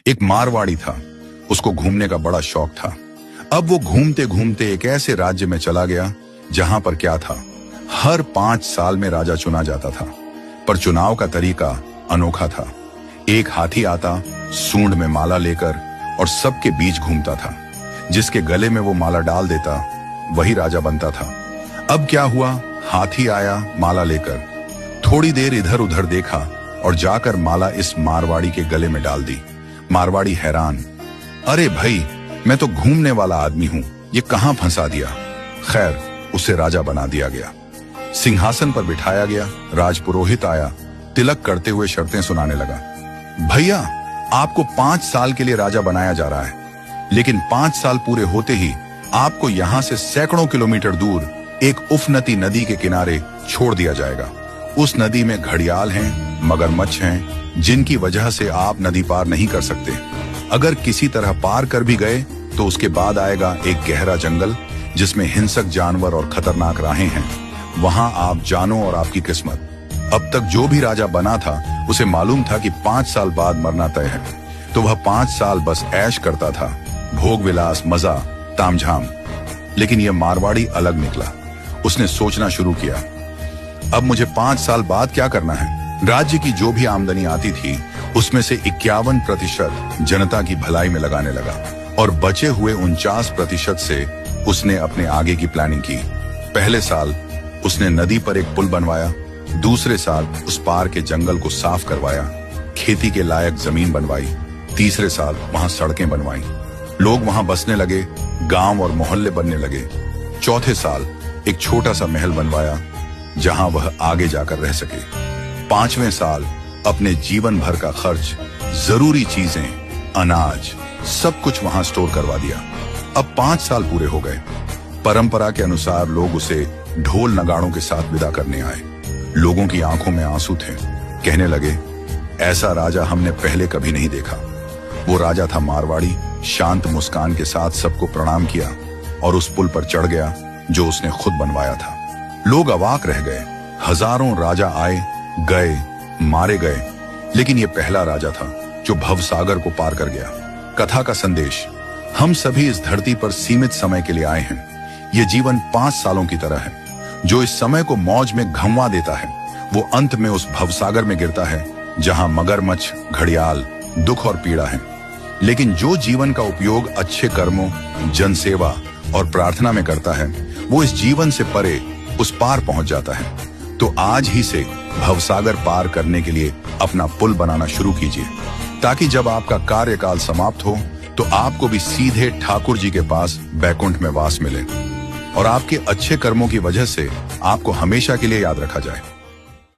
एक मारवाड़ी था, उसको घूमने का बड़ा शौक था। अब वो घूमते घूमते एक ऐसे राज्य में चला गया जहां पर क्या था, हर 5 साल में राजा चुना जाता था, पर चुनाव का तरीका अनोखा था। एक हाथी आता सूंड में माला लेकर और सबके बीच घूमता था। जिसके गले में वो माला डाल देता वही राजा बनता था। अब क्या हुआ, हाथी आया माला लेकर, थोड़ी देर इधर उधर देखा और जाकर माला इस मारवाड़ी के गले में डाल दी। मारवाड़ी हैरान, अरे भाई, मैं तो घूमने वाला आदमी हूं, ये कहां फंसा दिया। खैर, उसे राजा बना दिया गया, सिंहासन पर बिठाया गया। राजपुरोहित आया, तिलक करते हुए शर्तें सुनाने लगा। भैया, आपको 5 साल के लिए राजा बनाया जा रहा है, लेकिन 5 साल पूरे होते ही आपको यहां से सैकड़ों किलोमीटर दूर एक उफनती नदी के किनारे छोड़ दिया जाएगा। उस नदी में घड़ियाल हैं, मगरमच्छ हैं, जिनकी वजह से आप नदी पार नहीं कर सकते। अगर किसी तरह पार कर भी गए तो उसके बाद आएगा एक गहरा जंगल जिसमें हिंसक जानवर और खतरनाक राहें हैं। वहां आप जानो और आपकी किस्मत। अब तक जो भी राजा बना था उसे मालूम था कि 5 साल बाद मरना तय है, तो वह 5 साल बस ऐश करता था, भोग विलास, मजा, तामझाम। लेकिन यह मारवाड़ी अलग निकला। उसने सोचना शुरू किया, अब मुझे 5 साल बाद क्या करना है। राज्य की जो भी आमदनी आती थी उसमें से 51% जनता की भलाई में लगाने लगा और बचे हुए 49% से उसने अपने आगे की प्लानिंग की। पहले साल उसने नदी पर एक पुल बनवाया, दूसरे साल उस पार के जंगल को साफ करवाया, खेती के लायक जमीन बनवाई, तीसरे साल वहां सड़कें बनवाई, लोग वहां बसने लगे, गांव और मोहल्ले बनने लगे। चौथे साल एक छोटा सा महल बनवाया जहां वह आगे जाकर रह सके। 5वें साल अपने जीवन भर का खर्च, जरूरी चीजें, अनाज, सब कुछ वहां स्टोर करवा दिया। अब 5 साल पूरे हो गए। परंपरा के अनुसार लोग उसे ढोल नगाड़ों के साथ विदा करने आए। लोगों की आंखों में आंसू थे। कहने लगे, ऐसा राजा हमने पहले कभी नहीं देखा। वो राजा था मारवाड़ी, शांत मुस्कान के साथ सबको प्रणाम किया और उस पुल पर चढ़ गया जो उसने खुद बनवाया था। लोग अवाक रह गए। हजारों राजा आए गए, मारे गए, लेकिन ये पहला राजा था जो भवसागर को पार कर गया। कथा का संदेश, हम सभी इस धरती पर सीमित समय के लिए आए हैं। ये जीवन 5 सालों की तरह है। जो इस समय को मौज में घमवा देता है वो अंत में उस भवसागर में गिरता है जहां मगरमच्छ, घड़ियाल, दुख और पीड़ा है। लेकिन जो जीवन का उपयोग अच्छे कर्मों, जनसेवा और प्रार्थना में करता है वो इस जीवन से परे उस पार पहुंच जाता है। तो आज ही से भवसागर पार करने के लिए अपना पुल बनाना शुरू कीजिए, ताकि जब आपका कार्यकाल समाप्त हो तो आपको भी सीधे ठाकुर जी के पास बैकुंठ में वास मिले और आपके अच्छे कर्मों की वजह से आपको हमेशा के लिए याद रखा जाए।